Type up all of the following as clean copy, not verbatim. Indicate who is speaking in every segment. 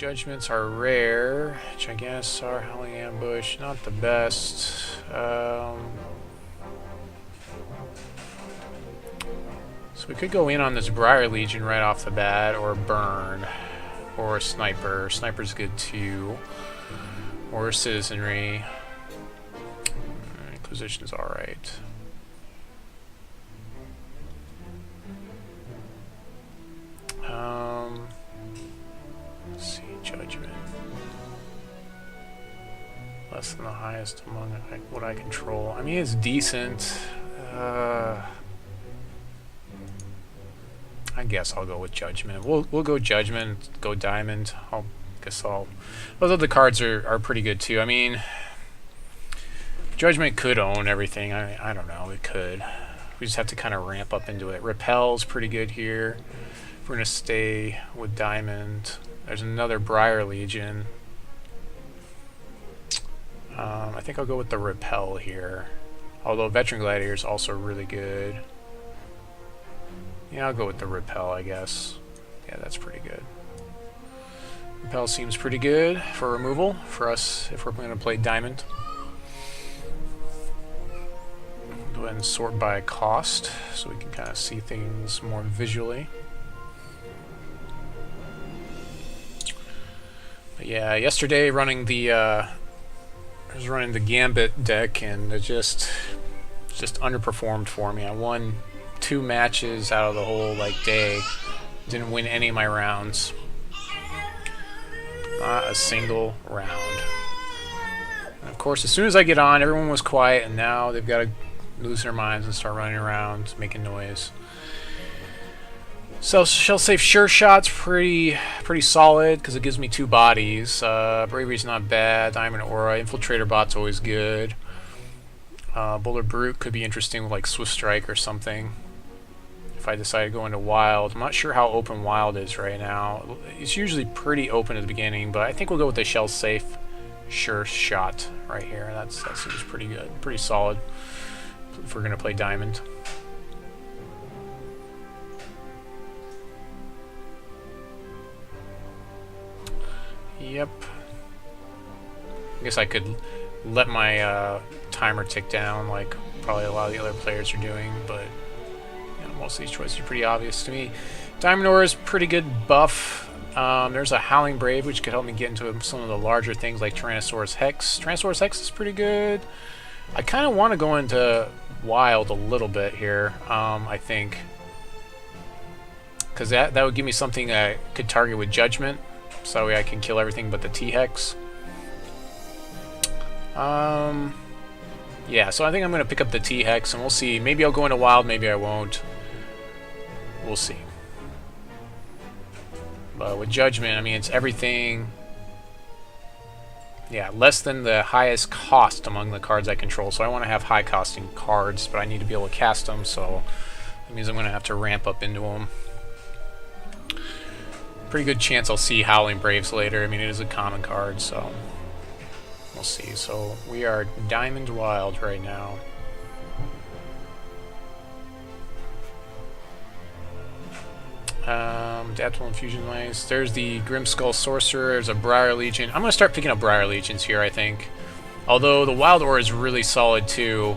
Speaker 1: Judgments are rare, which I guess are Howling Ambush, not the best. So we could go in on this Briar Legion right off the bat, or Burn, or a Sniper. Sniper's good too. Or Citizenry. Inquisition's alright. Let's see, Judgment. Less than the highest among what I control. I mean, it's decent. I guess I'll go with Judgment. We'll go Judgment, go Diamond. Those other cards are pretty good too. I mean, Judgment could own everything. I don't know. It could. We just have to kind of ramp up into it. Repel's pretty good here. If we're gonna stay with Diamond, there's another Briar Legion. I think I'll go with the Repel here. Although Veteran Gladiator is also really good. Yeah, I'll go with the Repel, I guess. Yeah, that's pretty good. Repel seems pretty good for removal for us if we're going to play Diamond. Go ahead and sort by cost so we can kind of see things more visually. But yeah, yesterday running the I was running the Gambit deck and it just underperformed for me. I won 2 matches out of the whole day. Didn't win any of my rounds. Not a single round. And of course, as soon as I get on, everyone was quiet, and now they've got to lose their minds and start running around, making noise. So Shellsafe Sure Shot's pretty solid because it gives me 2 bodies. Bravery's not bad. Diamond Aura. Infiltrator Bot's always good. Boulder Brute could be interesting with Swift Strike or something. If I decide to go into Wild. I'm not sure how open Wild is right now. It's usually pretty open at the beginning, but I think we'll go with the Shellsafe Sure Shot right here. That seems pretty good. Pretty solid if we're going to play Diamond. Yep. I guess I could let my timer tick down like probably a lot of the other players are doing, but most of these choices are pretty obvious to me. Diamond Aura is pretty good buff. There's a Howling Brave, which could help me get into some of the larger things like Tyranosaurus Hex. Tyranosaurus Hex is pretty good. I kind of want to go into Wild a little bit here, I think. Because that would give me something I could target with Judgment, so that way I can kill everything but the T-Hex. Yeah, so I think I'm going to pick up the T-Hex, and we'll see. Maybe I'll go into Wild, maybe I won't. We'll see. But with Judgment, I mean, it's everything... Yeah, less than the highest cost among the cards I control. So I want to have high-costing cards, but I need to be able to cast them, so that means I'm going to have to ramp up into them. Pretty good chance I'll see Howling Braves later. I mean, it is a common card, so... We'll see. So we are Diamond Wild right now. Adaptable Infusion, nice. There's the Grimskull Sorcerer. There's a Briar Legion. I'm going to start picking up Briar Legions here, I think. Although the Wild Aura is really solid too.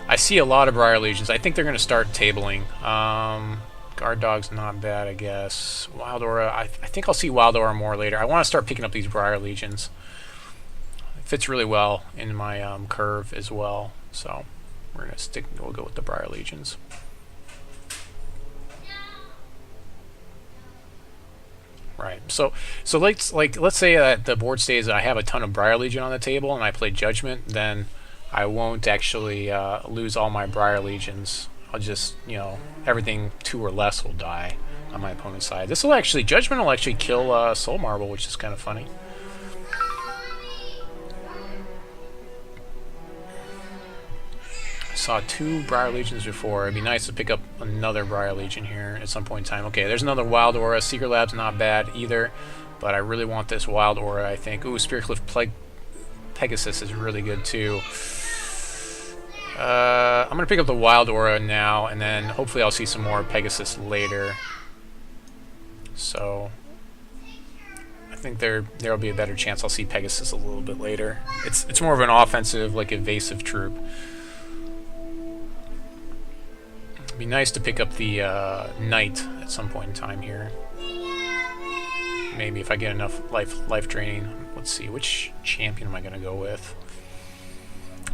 Speaker 1: I see a lot of Briar Legions. I think they're going to start tabling. Guard Dog's not bad, I guess. Wild Aura, I think I'll see Wild Aura more later. I want to start picking up these Briar Legions. It fits really well in my curve as well. So we'll go with the Briar Legions. Right. So let's say that the board stays that I have a ton of Briar Legion on the table and I play Judgment, then I won't actually lose all my Briar Legions. I'll just, everything 2 or less will die on my opponent's side. Judgment will actually kill Soul Marble, which is kind of funny. I saw 2 Briar Legions before. It'd be nice to pick up another Briar Legion here at some point in time. Okay, there's another Wild Aura. Secret Lab's not bad either, but I really want this Wild Aura, I think. Ooh, Spiritcliff Pegasus is really good too. I'm going to pick up the Wild Aura now, and then hopefully I'll see some more Pegasus later. So, think there'll be a better chance I'll see Pegasus a little bit later. It's more of an offensive, like evasive troop. It'd be nice to pick up the Knight at some point in time here. Maybe if I get enough life draining. Let's see, which champion am I gonna go with?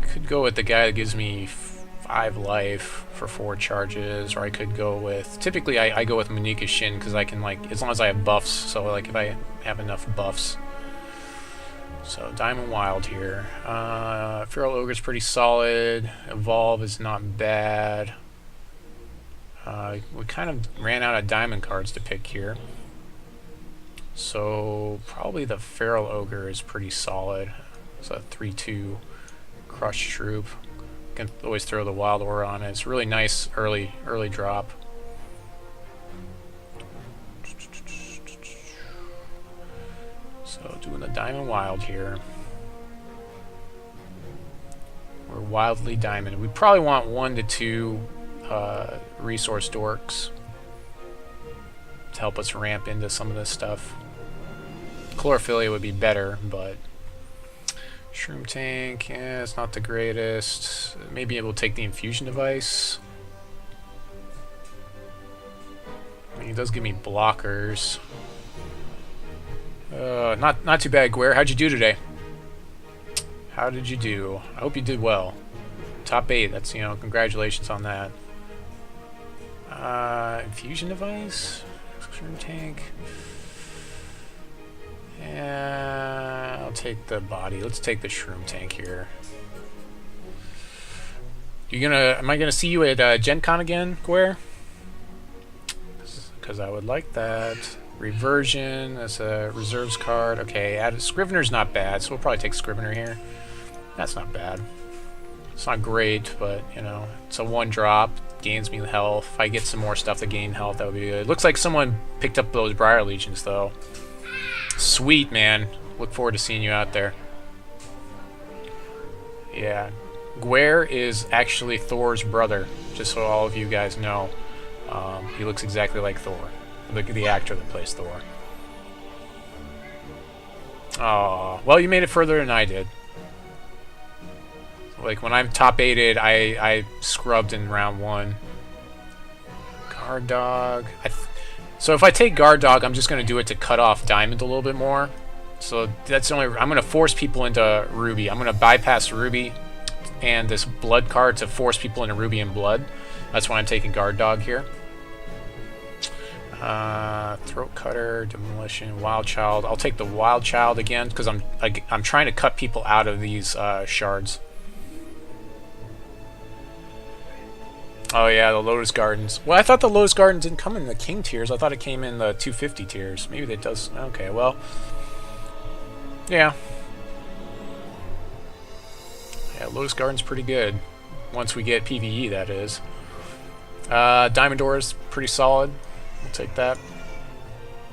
Speaker 1: I could go with the guy that gives me 5 life for 4 charges, or I could go with... Typically, I go with Monika Shin because I can, like, as long as I have buffs, so, like, if I have enough buffs. So, Diamond Wild here. Feral Ogre's pretty solid. Evolve is not bad. We kind of ran out of Diamond cards to pick here. So, probably the Feral Ogre is pretty solid. It's a 3-2 Crush Troop. Can always throw the Wild Aura on it. It's really nice early drop. So doing the Diamond Wild here. We're wildly diamond. We probably want 1 to 2 resource dorks to help us ramp into some of this stuff. Chlorophylla would be better, but Shroom Tank, yeah, it's not the greatest. Maybe it will take the Infusion device. I mean, it does give me blockers. Not too bad, Guer. How'd you do today? How did you do? I hope you did well. Top 8, that's, you know, congratulations on that. Infusion device? Shroom Tank? Yeah, I'll take the body. Let's take the Shroom Tank here. Am I gonna see you at Gen Con again, Guer? Because I would like that. Reversion, that's a reserves card. Okay, Scrivener's not bad, so we'll probably take Scrivener here. That's not bad. It's not great, but, you know, it's a 1-drop. Gains me health. If I get some more stuff to gain health, that would be good. Looks like someone picked up those Briar Legions, though. Sweet, man. Look forward to seeing you out there. Yeah. Guer is actually Thor's brother, just so all of you guys know. He looks exactly like Thor. The actor that plays Thor. Oh, well, you made it further than I did. Like, when I'm top 8'd, I scrubbed in round 1. Guard Dog. So if I take Guard Dog, I'm just going to do it to cut off Diamond a little bit more. So that's the only... I'm going to force people into Ruby. I'm going to bypass Ruby and this Blood card to force people into Ruby and Blood. That's why I'm taking Guard Dog here. Throat Cutter, Demolition, Wild Child. I'll take the Wild Child again because I'm trying to cut people out of these shards. Oh yeah, the Lotus Gardens. Well, I thought the Lotus Gardens didn't come in the King tiers. I thought it came in the 250 tiers. Maybe it does. Okay, well. Yeah. Yeah, Lotus Garden's pretty good. Once we get PvE, that is. Diamond Aura is pretty solid. We'll take that.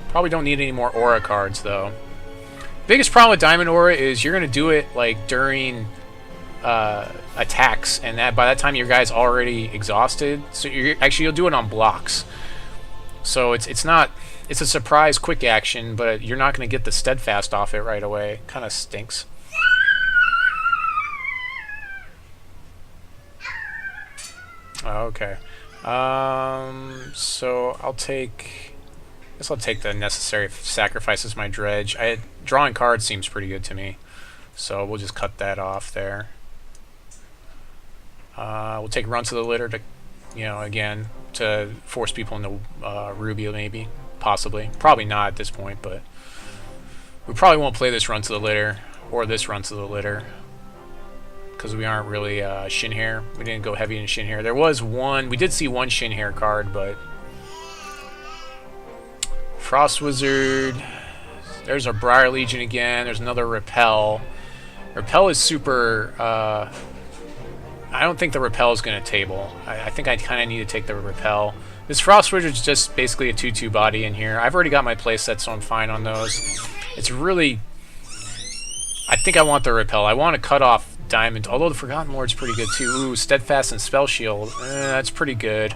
Speaker 1: Probably don't need any more Aura cards, though. Biggest problem with Diamond Aura is you're going to do it, like, during... attacks, and by that time your guy's already exhausted, so you'll do it on blocks. So it's a surprise quick action, but you're not going to get the steadfast off it right away. Kind of stinks. Oh, okay. So I guess I'll take the necessary sacrifices my dredge. Drawing cards seems pretty good to me, so we'll just cut that off there. We'll take Run to the Litter to, you know, again, to force people into Ruby, maybe. Possibly. Probably not at this point, but we probably won't play this Run to the Litter, or this Run to the Litter, because we aren't really Shin Hair. We didn't go heavy in Shin Hair. There was one, we did see one Shin Hair card, but... Frost Wizard. There's a Briar Legion again. There's another Repel. Repel is super... I don't think the Repel is going to table. I think I kind of need to take the Repel. This Frost Wizard is just basically a 2-2 body in here. I've already got my playset, so I'm fine on those. It's really... I think I want the Repel. I want to cut off Diamond, although the Forgotten Lord's pretty good too. Ooh, Steadfast and Spell Shield. That's pretty good.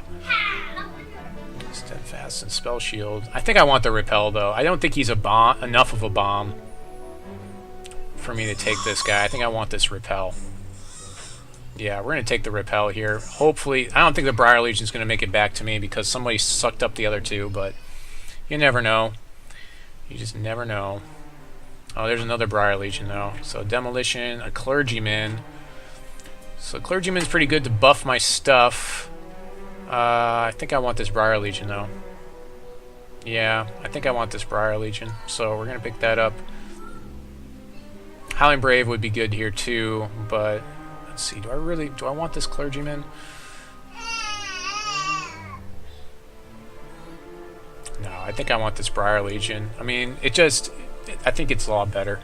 Speaker 1: Steadfast and Spell Shield. I think I want the Repel, though. I don't think he's a bomb, enough of a bomb for me to take this guy. I think I want this Repel. Yeah, we're going to take the Repel here. Hopefully, I don't think the Briar Legion is going to make it back to me because somebody sucked up the other two, but you never know. You just never know. Oh, there's another Briar Legion, though. So, Demolition, a Clergyman. So, Clergyman's pretty good to buff my stuff. I think I want this Briar Legion, though. Yeah, I think I want this Briar Legion. So, we're going to pick that up. Howling Brave would be good here, too, but... Let's see, do I want this Clergyman? No, I think I want this Briar Legion. I mean, I think it's a lot better.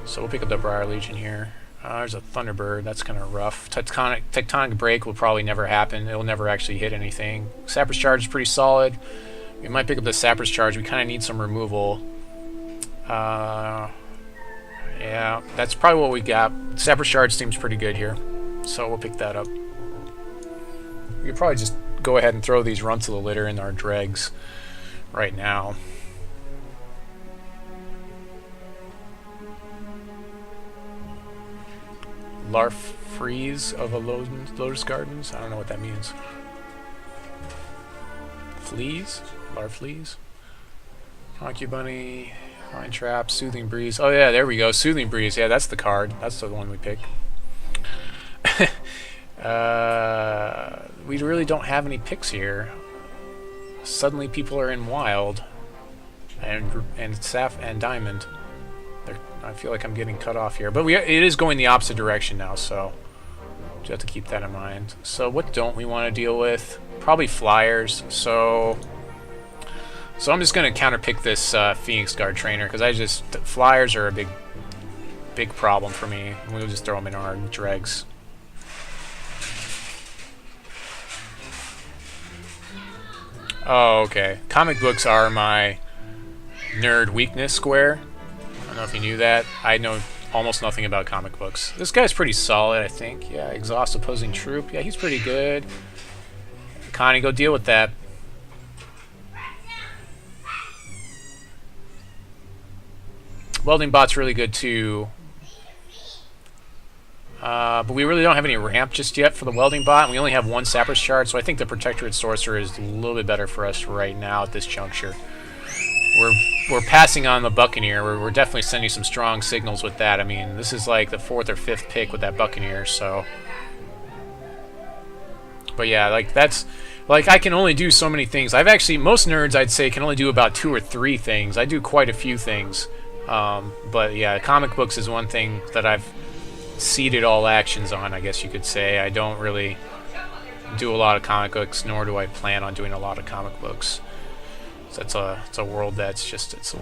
Speaker 1: So we'll pick up the Briar Legion here. There's a Thunderbird, that's kind of rough. Tectonic Break will probably never happen. It'll never actually hit anything. Sappers Charge is pretty solid. We might pick up the Sappers Charge. We kind of need some removal. Yeah, that's probably what we got. Sappers Charge seems pretty good here, so we'll pick that up. We could probably just go ahead and throw these runts of the litter in our dregs right now. Larf Freeze of a Lotus Gardens? I don't know what that means. Fleas? Larf Fleas? Concubunny... Mind Trap, Soothing Breeze. Oh yeah, there we go. Soothing Breeze. Yeah, that's the card. That's the one we pick. We really don't have any picks here. Suddenly people are in Wild. And Saph and Diamond. I feel like I'm getting cut off here. But it is going the opposite direction now, so... you have to keep that in mind. So what don't we want to deal with? Probably Flyers, so... So I'm just going to counterpick this Phoenix Guard Trainer, because Flyers are a big problem for me. We'll just throw them in our dregs. Oh, okay. Comic books are my nerd weakness square. I don't know if you knew that. I know almost nothing about comic books. This guy's pretty solid, I think. Yeah, Exhaust Opposing Troop. Yeah, he's pretty good. Connie, go deal with that. Welding Bot's really good too, but we really don't have any ramp just yet for the Welding Bot, and we only have one Sappers Charge, so I think the Protectorate Sorcerer is a little bit better for us right now at this juncture. We're passing on the Buccaneer. We're definitely sending some strong signals with that. I mean, this is like the 4th or 5th pick with that Buccaneer, so... But yeah, like that's... Like, I can only do so many things. Most nerds, I'd say, can only do about 2 or 3 things. I do quite a few things. But yeah, comic books is one thing that I've seeded all actions on, I guess you could say. I don't really do a lot of comic books, nor do I plan on doing a lot of comic books. So it's a world that's just, it's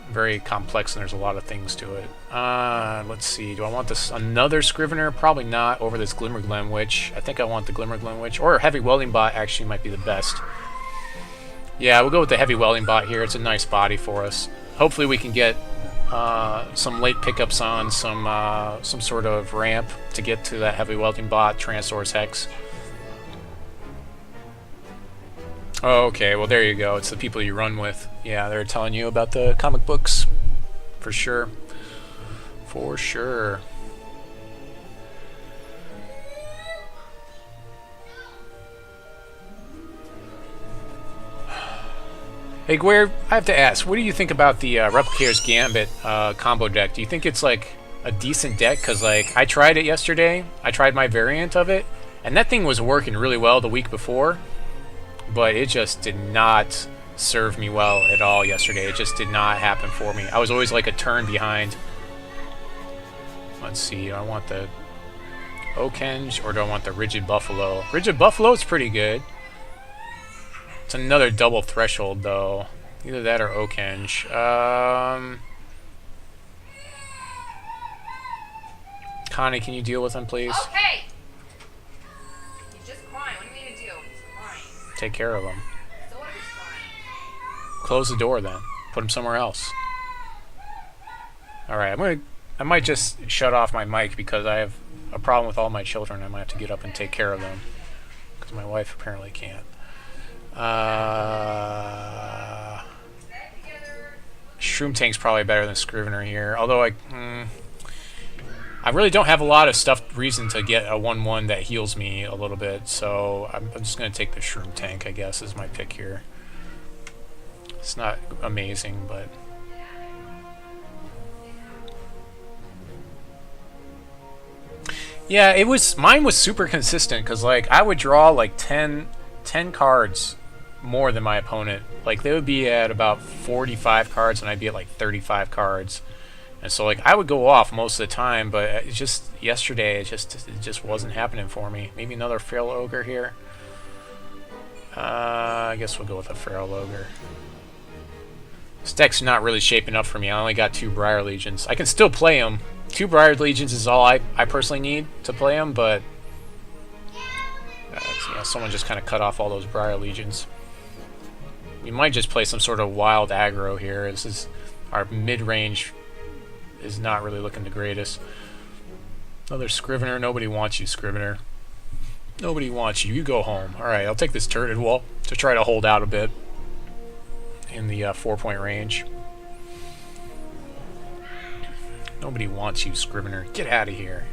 Speaker 1: very complex and there's a lot of things to it. Let's see, do I want another Scrivener? Probably not over this Glimmerglen Witch. I think I want the Glimmerglen Witch, or Heavy Welding Bot actually might be the best. Yeah, we'll go with the Heavy Welding Bot here. It's a nice body for us. Hopefully we can get some late pickups on some sort of ramp to get to that Heavy Welding Bot, Tyranosaurus Hex. Oh, okay, well there you go. It's the people you run with. Yeah, they're telling you about the comic books. For sure. For sure. Hey, Guer, I have to ask, what do you think about the Replicator's Gambit combo deck? Do you think it's, like, a decent deck? Because, like, I tried it yesterday. I tried my variant of it. And that thing was working really well the week before. But it just did not serve me well at all yesterday. It just did not happen for me. I was always, like, a turn behind. Let's see, do I want the Okenge or do I want the Rigid Buffalo? Rigid Buffalo is pretty good. It's another double threshold, though. Either that or Okenge. Connie, can you deal with him, please?
Speaker 2: Okay! He's just crying. What do you mean to do? He's crying.
Speaker 1: Take care of him.
Speaker 2: So what if he's crying?
Speaker 1: Close the door, then. Put him somewhere else. Alright, I might just shut off my mic because I have a problem with all my children. I might have to get up and take care of them. Because my wife apparently can't. Shroom Tank's probably better than Scrivener here. Although I really don't have a lot of reason to get a 1/1 that heals me a little bit, so I'm just going to take the Shroom Tank, I guess, as my pick here. It's not amazing, but... Yeah, mine was super consistent, because, like, I would draw, like, 10 cards more than my opponent. Like, they would be at about 45 cards, and I'd be at, like, 35 cards. And so, like, I would go off most of the time, but it's just, yesterday, it just wasn't happening for me. Maybe another Feral Ogre here. I guess we'll go with a Feral Ogre. This deck's not really shaping up for me. I only got 2 Briar Legions. I can still play them. 2 Briar Legions is all I personally need to play them, but you know, someone just kind of cut off all those Briar Legions. We might just play some sort of wild aggro here. This is our mid-range is not really looking the greatest. Another Scrivener. Nobody wants you, Scrivener. Nobody wants you. You go home. Alright, I'll take this turreted wall to try to hold out a bit in the 4-point range. Nobody wants you, Scrivener. Get out of here.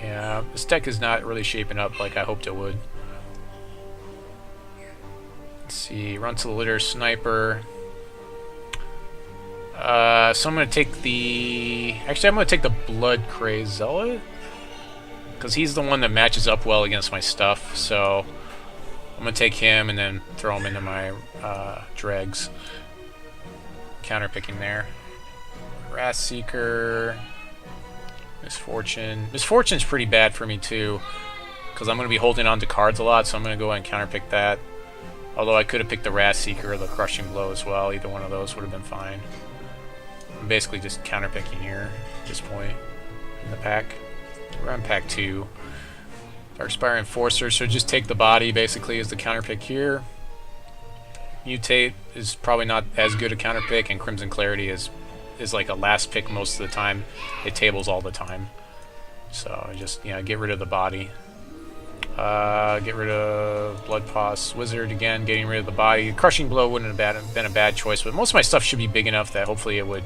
Speaker 1: Yeah, this deck is not really shaping up like I hoped it would. Let's see, run to the litter, sniper. So I'm going to take the... Actually, I'm going to take the Blood Crazed Zealot, because he's the one that matches up well against my stuff, so I'm going to take him and then throw him into my dregs. Counterpicking there. Wrath Seeker. Misfortune. Misfortune's pretty bad for me too, because I'm going to be holding on to cards a lot, so I'm going to go ahead and counterpick that. Although I could have picked the Wrath Seeker or the Crushing Blow as well. Either one of those would have been fine. I'm basically just counterpicking here at this point in the pack. We're on pack 2. Darkspire Enforcer, so just take the body basically as the counterpick here. Mutate is probably not as good a counterpick, and Crimson Clarity is like a last pick most of the time. It tables all the time. So just, you know, get rid of the body. Get rid of Blood Pos Wizard again, getting rid of the body. Crushing Blow wouldn't have been a bad choice, but most of my stuff should be big enough that hopefully it would...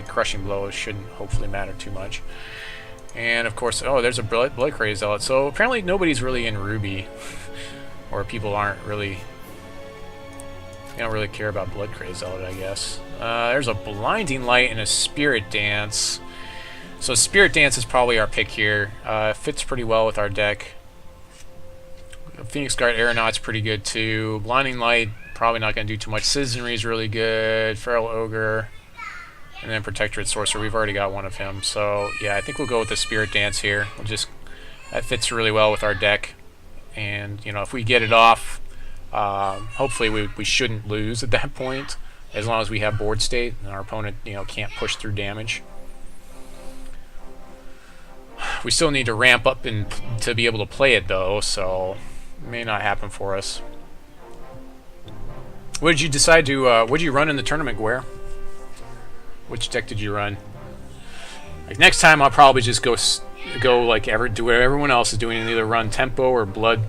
Speaker 1: Crushing Blow shouldn't hopefully matter too much. And of course, oh, there's a Blood Crazed Zealot. So apparently nobody's really in Ruby. Or people aren't really... They don't really care about Blood Crazed Zealot, I guess. There's a Blinding Light and a Spirit Dance. So Spirit Dance is probably our pick here. Fits pretty well with our deck. Phoenix Guard Aeronaut's pretty good too. Blinding Light, probably not going to do too much. Citizenry is really good. Feral Ogre. And then Protectorate Sorcerer. We've already got one of him. So, yeah, I think we'll go with the Spirit Dance here. That fits really well with our deck. And, you know, if we get it off, hopefully we shouldn't lose at that point. As long as we have board state and our opponent, you know, can't push through damage. We still need to ramp up to be able to play it, though, so it may not happen for us. What did you decide to, what did you run in the tournament, Guare? Which deck did you run? Like, next time I'll probably just go like do what everyone else is doing and either run Tempo or Blood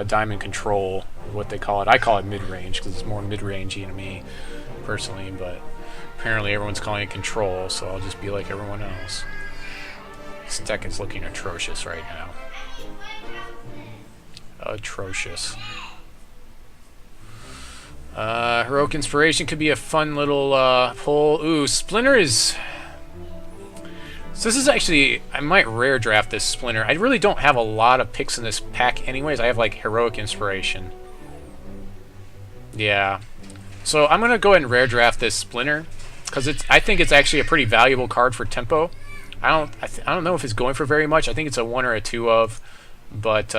Speaker 1: Diamond Control, what they call it. I call it mid-range because it's more mid-rangey to me, personally, but apparently everyone's calling it Control, so I'll just be like everyone else. This deck is looking atrocious right now. Atrocious. Heroic Inspiration could be a fun little pull. Ooh, Splinter is... So this is actually... I might rare draft this Splinter. I really don't have a lot of picks in this pack anyways. I have, like, Heroic Inspiration. Yeah. So I'm going to go ahead and rare draft this Splinter, because I think it's actually a pretty valuable card for Tempo. I don't know if it's going for very much. I think it's a 1 or a 2 of, but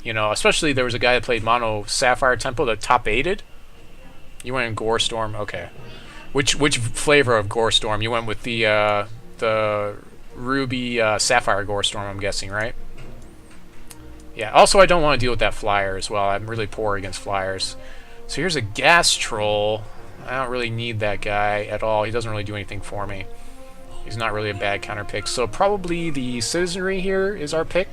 Speaker 1: you know, especially there was a guy that played Mono Sapphire Tempo that top 8'd. You went in Gore Storm, okay. Which flavor of Gore Storm? You went with the Ruby Sapphire Gore Storm, I'm guessing, right? Yeah. Also, I don't want to deal with that flyer as well. I'm really poor against flyers. So here's a Gas Troll. I don't really need that guy at all. He doesn't really do anything for me. He's not really a bad counter pick. So probably the Citizenry here is our pick.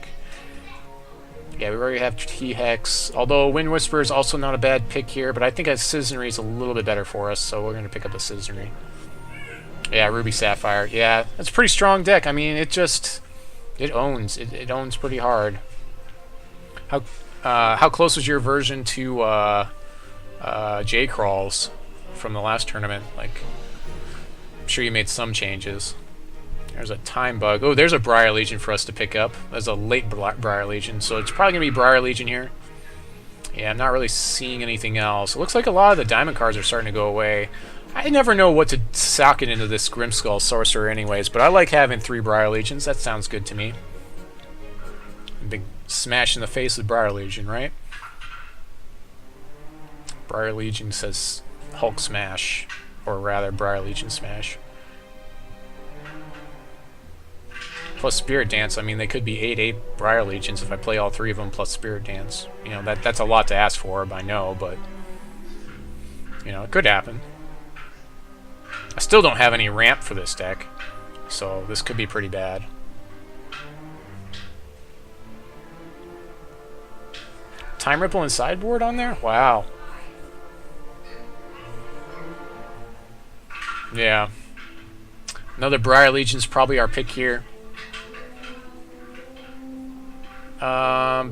Speaker 1: Yeah, we already have T-Hex. Although Wind Whisperer is also not a bad pick here, but I think a Citizenry is a little bit better for us, so we're going to pick up a Citizenry. Yeah, Ruby Sapphire. Yeah, that's a pretty strong deck. I mean, it owns. It owns pretty hard. How close was your version to J-Crawls from the last tournament? Like, I'm sure you made some changes. There's a time bug. Oh, there's a Briar Legion for us to pick up. There's a late Briar Legion, so it's probably going to be Briar Legion here. Yeah, I'm not really seeing anything else. It looks like a lot of the diamond cards are starting to go away. I never know what to sock it into this Grimskull Sorcerer anyways, but I like having 3 Briar Legions. That sounds good to me. Big smash in the face of Briar Legion, right? Briar Legion says Hulk Smash, or rather Briar Legion Smash. Plus Spirit Dance, I mean, they could be 8/8 Briar Legions if I play all 3 of them plus Spirit Dance. You know, that's a lot to ask for, I know, but, you know, it could happen. I still don't have any ramp for this deck, so this could be pretty bad. Time Ripple and Sideboard on there? Wow. Yeah. Another Briar Legion's probably our pick here.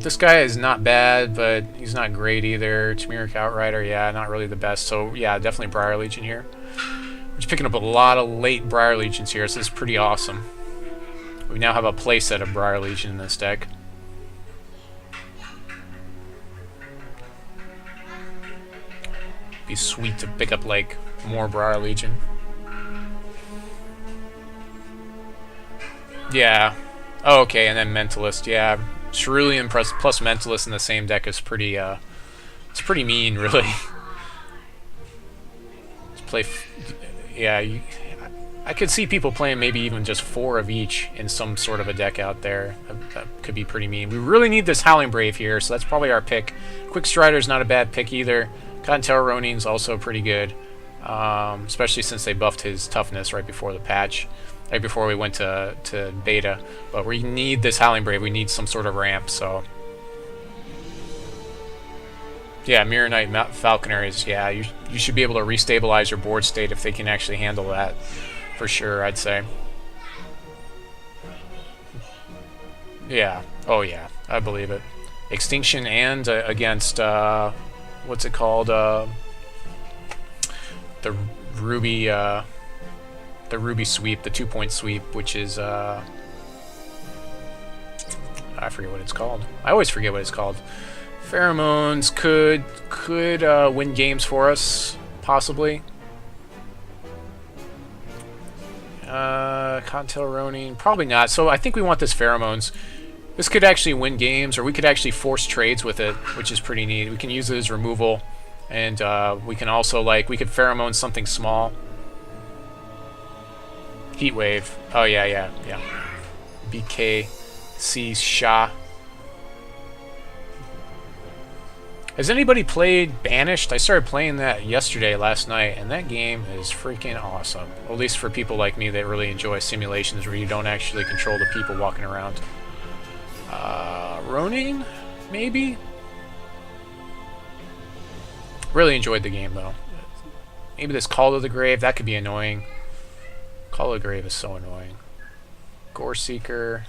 Speaker 1: This guy is not bad, but he's not great either. Chimeric Outrider, yeah, not really the best. So, yeah, definitely Briar Legion here. We're just picking up a lot of late Briar Legions here, so this is pretty awesome. We now have a playset of Briar Legion in this deck. Be sweet to pick up, like, more Briar Legion. Yeah. Oh, okay, and then Mentalist, yeah. Cerulean plus Mentalist in the same deck is pretty, it's pretty mean, really. Let's play, yeah, I could see people playing maybe even just 4 of each in some sort of a deck out there. That could be pretty mean. We really need this Howling Brave here, so that's probably our pick. Quick Strider's not a bad pick either. Cottontail Ronin's also pretty good, especially since they buffed his toughness right before the patch. Right before we went to beta. But we need this Howling Brave. We need some sort of ramp, so... Yeah, Mirror Knight Falconaries, yeah, you should be able to restabilize your board state if they can actually handle that. For sure, I'd say. Yeah. Oh, yeah. I believe it. Extinction and against... what's it called? The Ruby... the Ruby sweep, the 2-point sweep, which is, I forget what it's called. I always forget what it's called. Pheromones could win games for us, possibly. Cottontail Ronin, probably not. So I think we want this Pheromones. This could actually win games, or we could actually force trades with it, which is pretty neat. We can use it as removal, and we can also, like, we could Pheromone something small. Heat Wave. Oh, yeah. BKC Sha. Has anybody played Banished? I started playing that last night, and that game is freaking awesome. At least for people like me that really enjoy simulations where you don't actually control the people walking around. Ronin? Maybe? Really enjoyed the game, though. Maybe this Call to the Grave, that could be annoying. Call of the Grave is so annoying. Gore Seeker.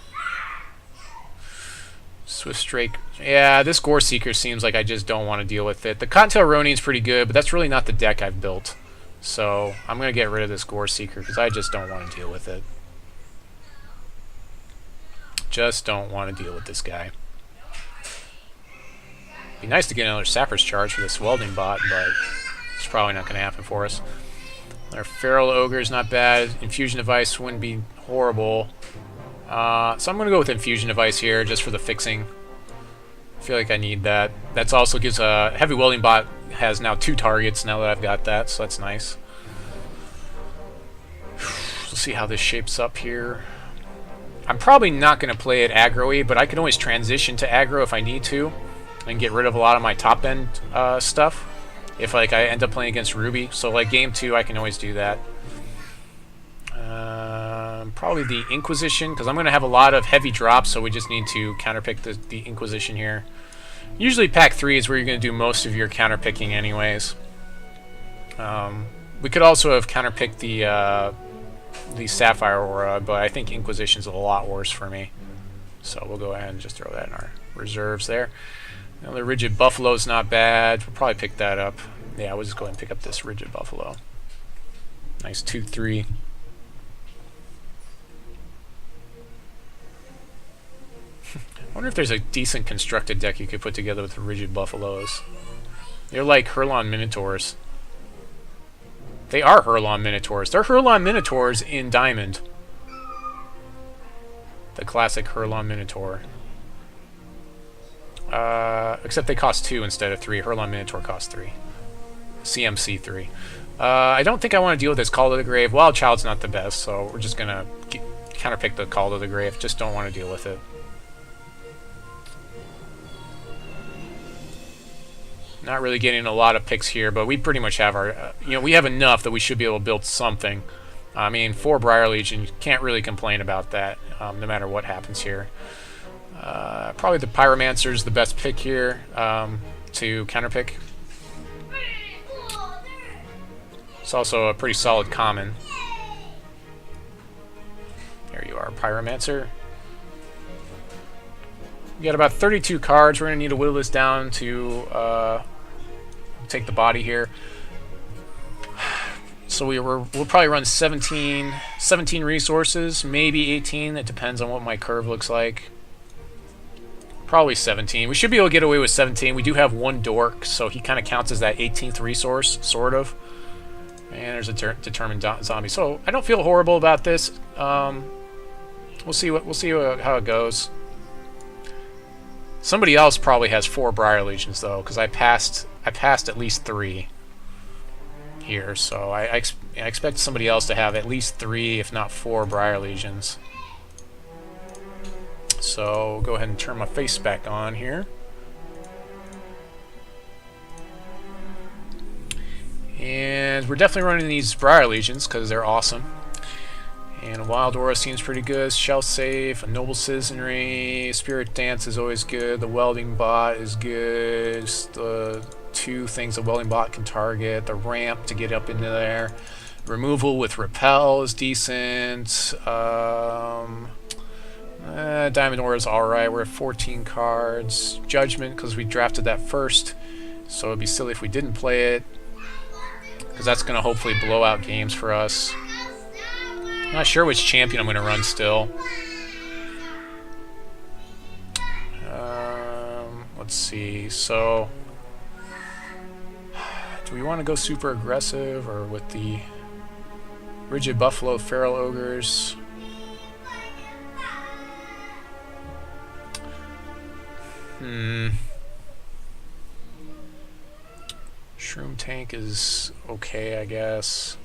Speaker 1: Swift Drake. Yeah, this Gore Seeker seems like I just don't want to deal with it. The Cottontail Ronin's pretty good, but that's really not the deck I've built. So I'm going to get rid of this Gore Seeker because I just don't want to deal with it. Just don't want to deal with this guy. Be nice to get another Sappers Charge for this Welding Bot, but it's probably not going to happen for us. Our Feral Ogre is not bad. Infusion Device wouldn't be horrible. So I'm going to go with Infusion Device here, just for the fixing. I feel like I need that. That also gives a... Heavy Welding Bot has now 2 targets now that I've got that, so that's nice. Let's see how this shapes up here. I'm probably not going to play it aggro-y, but I can always transition to aggro if I need to, and get rid of a lot of my top-end stuff. If, like, I end up playing against Ruby. So, like, game 2, I can always do that. Probably the Inquisition, because I'm going to have a lot of heavy drops, so we just need to counterpick the Inquisition here. Usually pack 3 is where you're going to do most of your counterpicking anyways. We could also have counterpicked the Sapphire Aura, but I think Inquisition's a lot worse for me. So we'll go ahead and just throw that in our reserves there. Now the Rigid Buffalo's not bad. We'll probably pick that up. Yeah, we'll just go ahead and pick up this Rigid Buffalo. Nice 2-3. I wonder if there's a decent constructed deck you could put together with the Rigid Buffaloes. They're like Hurlon Minotaurs. They are Hurlon Minotaurs. They're Hurlon Minotaurs in Diamond. The classic Hurlon Minotaur. Except they cost 2 instead of 3. Hurlon Minotaur costs 3. CMC 3. I don't think I want to deal with this Call to the Grave. Wild Child's not the best, so we're just going to counterpick the Call to the Grave. Just don't want to deal with it. Not really getting a lot of picks here, but we pretty much have our... we have enough that we should be able to build something. I mean, 4 Briar Legion, you can't really complain about that, no matter what happens here. Probably the Pyromancer's the best pick here to counterpick. It's also a pretty solid common. There you are, Pyromancer. We got about 32 cards. We're going to need to whittle this down to take the body here. So we'll probably run 17 resources, maybe 18. It depends on what my curve looks like. Probably 17. We should be able to get away with 17. We do have 1 Dork, so he kind of counts as that 18th resource, sort of. And there's a determined zombie. So I don't feel horrible about this. We'll see how it goes. Somebody else probably has 4 Briar Legions though, because I passed at least 3 here. So I expect somebody else to have at least 3, if not 4 Briar Legions. So go ahead and turn my face back on here. And we're definitely running these Briar Legions because they're awesome. And Wild Aura seems pretty good. Shellsafe, a Noble Citizenry, Spirit Dance is always good. The Welding Bot is good. Just the 2 things the Welding Bot can target. The ramp to get up into there. Removal with Repel is decent. Diamond Aura is alright. We're at 14 cards. Judgment, because we drafted that first. So it'd be silly if we didn't play it, because that's going to hopefully blow out games for us. I'm not sure which champion I'm going to run still. Let's see. So, do we want to go super aggressive or with the Rigid Buffalo Feral Ogres? Shroom Tank is okay, I guess.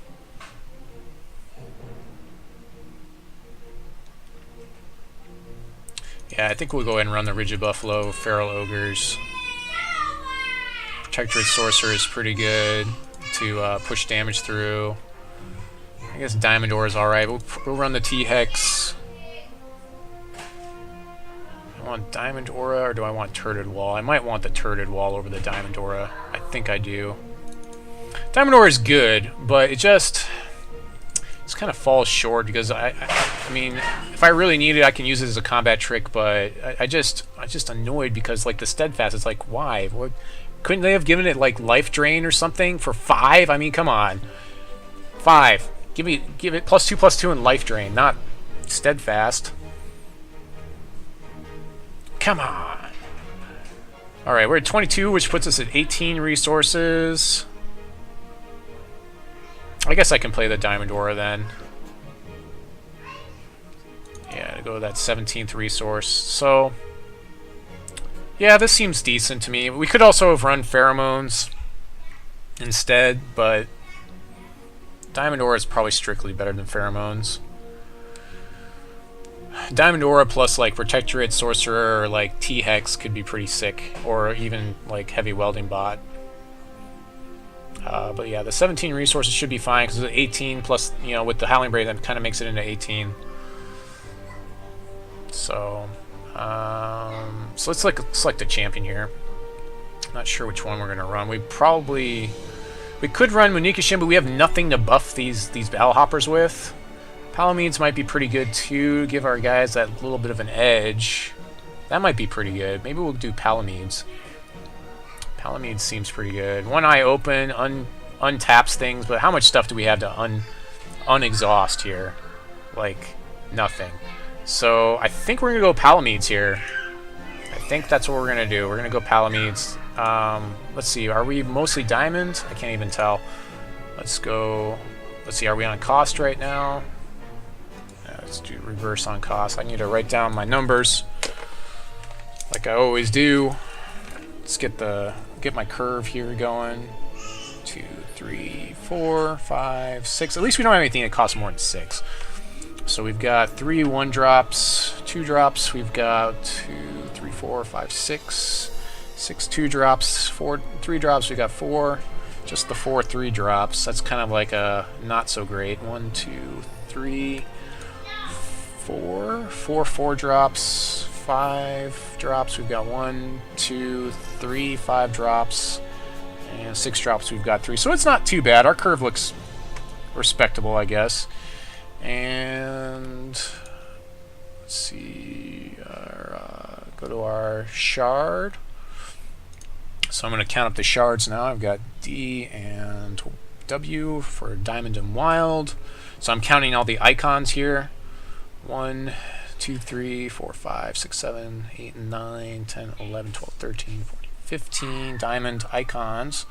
Speaker 1: Yeah, I think we'll go ahead and run the Rigid Buffalo, Feral Ogres. Protectorate Sorcerer is pretty good to push damage through. I guess Diamond Aura is alright. We'll run the T-Hex. I want Diamond Aura, or do I want Turreted Wall? I might want the Turreted Wall over the Diamond Aura. I think I do. Diamond Aura is good, but it just kind of falls short because I mean, if I really need it, I can use it as a combat trick. But I'm just annoyed because like the Steadfast, it's like why? What, couldn't they have given it like Life Drain or something for 5? I mean, come on, 5. Give it +2/+2 and Life Drain, not Steadfast. Come on. All right, we're at 22, which puts us at 18 resources. I guess I can play the Diamond Aura then. Yeah, to go to that 17th resource. So, yeah, this seems decent to me. We could also have run Pheromones instead, but Diamond Aura is probably strictly better than Pheromones. Diamond Aura plus like Protectorate Sorcerer or like T-Hex could be pretty sick, or even like Heavy Welding Bot. But yeah, the 17 resources should be fine because 18 plus, with the Howling Brave, that kind of makes it into 18. So, so let's select a champion here. Not sure which one we're gonna run. We could run Munikishin, but we have nothing to buff these battle hoppers with. Palamedes might be pretty good too. Give our guys that little bit of an edge. That might be pretty good. Maybe we'll do Palamedes. Palamedes seems pretty good. One eye open, untaps things, but how much stuff do we have to unexhaust here? Like, nothing. So, I think we're going to go Palamedes here. I think that's what we're going to do. We're going to go Palamedes. Let's see, are we mostly diamond? I can't even tell. Let's go... Let's see, are we on cost right now? Let's do reverse on cost. I need to write down my numbers, like I always do. Let's get my curve here going. 2, 3, 4, 5, 6. At least we don't have anything that costs more than 6. So we've got 3 1-drops, 2 drops. We've got 2, 3, 4, 5, 6. 6 2-drops, 4 3-drops. We got 4. Just the 4 3-drops. That's kind of like a not so great. 1, 2, 3, 4. 4 4-drops. 5 drops. We've got 1, 2, 3, 5 drops. And 6 drops, we've got 3. So it's not too bad. Our curve looks respectable, I guess. And let's see. Go to our shard. So I'm going to count up the shards now. I've got D and W for Diamond and Wild. So I'm counting all the icons here. 1, 2, 3, 4, 5, 6, 7, 8, 9, 10, 11, 12, 13, 14, 15 diamond icons.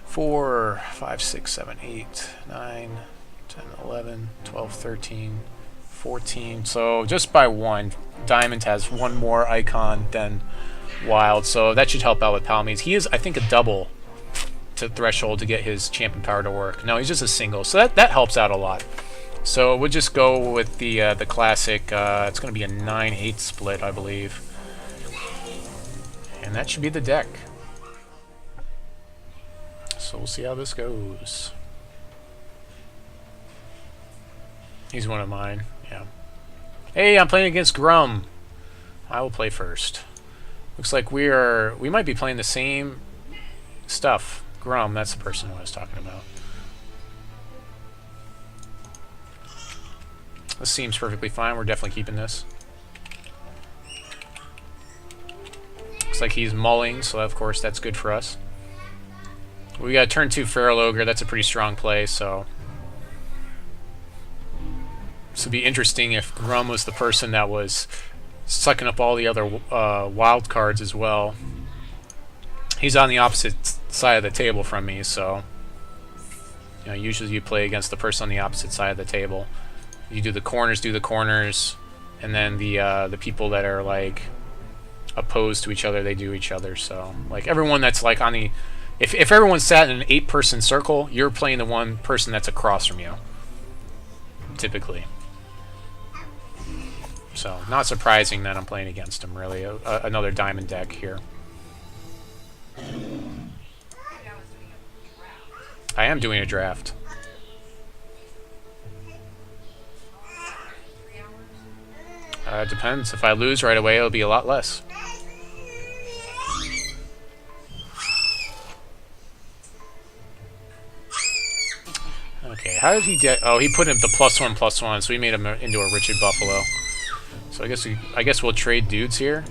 Speaker 1: 4, 5, 6, 7, 8, 9, 10, 11, 12, 13, 14. So just by 1, diamond has 1 more icon than wild. So that should help out with Palamedes. He is, I think, a double to threshold to get his champion power to work. No, he's just a single. So that helps out a lot. So we'll just go with the classic. It's going to be a 9-8 split, I believe. And that should be the deck. So we'll see how this goes. He's one of mine, yeah. Hey, I'm playing against Grum. I will play first. Looks like we might be playing the same stuff. Grum, that's the person I was talking about. This seems perfectly fine. We're definitely keeping this. Looks like he's mulling, so of course that's good for us. We got turn 2 Feral Ogre. That's a pretty strong play, so this would be interesting if Grum was the person that was sucking up all the other wild cards as well. He's on the opposite side of the table from me, so you know, usually you play against the person on the opposite side of the table. You do the corners, and then the people that are like opposed to each other, they do each other. So like everyone that's like on the, if everyone sat in an 8-person circle, you're playing the one person that's across from you, typically. So not surprising that I'm playing against him. Really, another diamond deck here. I am doing a draft. It depends. If I lose right away, it'll be a lot less. Okay, how did he get? Oh, he put in the +1/+1, so we made him into a Richard Buffalo. So I guess we'll trade dudes here.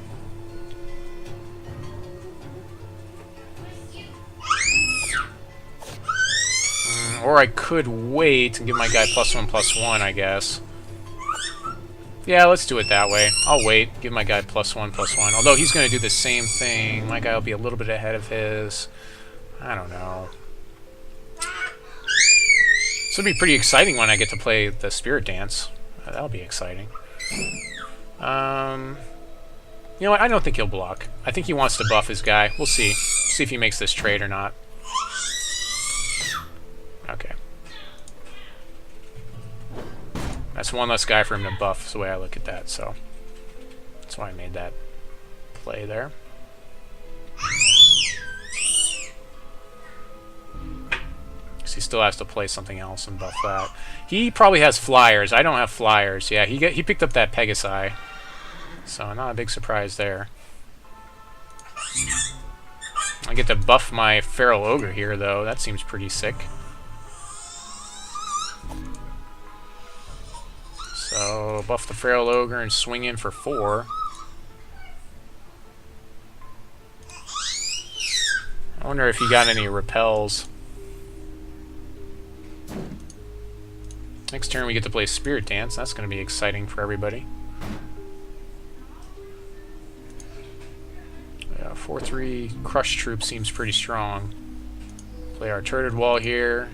Speaker 1: Or I could wait and give my guy +1/+1, I guess. Yeah, let's do it that way. I'll wait. Give my guy +1/+1. Although he's going to do the same thing. My guy will be a little bit ahead of his. I don't know. This will be pretty exciting when I get to play the Spirit Dance. That'll be exciting. You know what? I don't think he'll block. I think he wants to buff his guy. We'll see. See if he makes this trade or not. Okay. That's one less guy for him to buff, is the way I look at that, so that's why I made that play there. Because he still has to play something else and buff that. He probably has flyers. I don't have flyers. Yeah, he picked up that Pegasi. So not a big surprise there. I get to buff my Feral Ogre here, though. That seems pretty sick. So buff the Feral Ogre and swing in for 4. I wonder if he got any repels. Next turn we get to play Spirit Dance. That's going to be exciting for everybody. 4-3 Crush Troop seems pretty strong. Play our Turreted Wall here.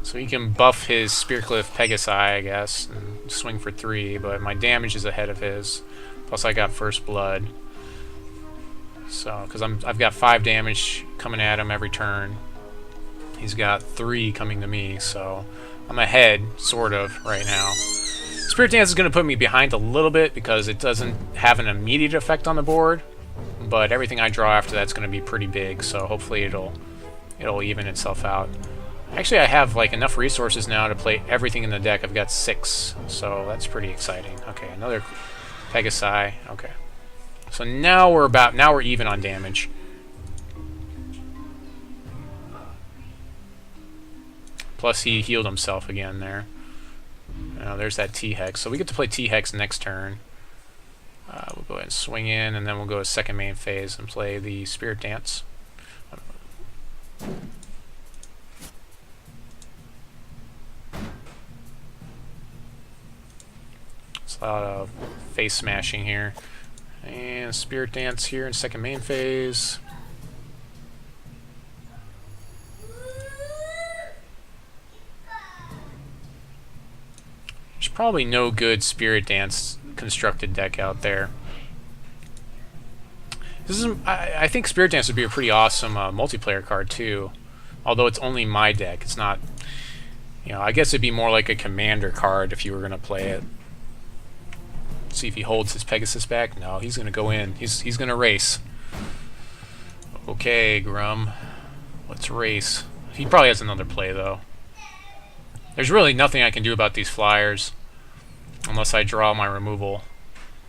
Speaker 1: So he can buff his Spearcliff Pegasi, I guess, and swing for 3, but my damage is ahead of his. Plus I got First Blood. So, because I've got 5 damage coming at him every turn. He's got 3 coming to me, so I'm ahead, sort of, right now. Spirit Dance is going to put me behind a little bit because it doesn't have an immediate effect on the board, but everything I draw after that's going to be pretty big, so hopefully it'll even itself out. Actually, I have like enough resources now to play everything in the deck. I've got 6, so that's pretty exciting. Okay, another Pegasi. Okay, so now we're even on damage. Plus he healed himself again there. There's that T-Hex. So we get to play T-Hex next turn. We'll go ahead and swing in, and then we'll go to second main phase and play the Spirit Dance. It's a lot of face smashing here. And Spirit Dance here in second main phase. There's probably no good Spirit Dance constructed deck out there. I think Spirit Dance would be a pretty awesome multiplayer card too, although it's only my deck. It's not, I guess it'd be more like a commander card if you were gonna play it. See if he holds his Pegasus back. No, he's gonna go in. He's gonna race. Okay, Grum, let's race. He probably has another play though. There's really nothing I can do about these flyers unless I draw my removal,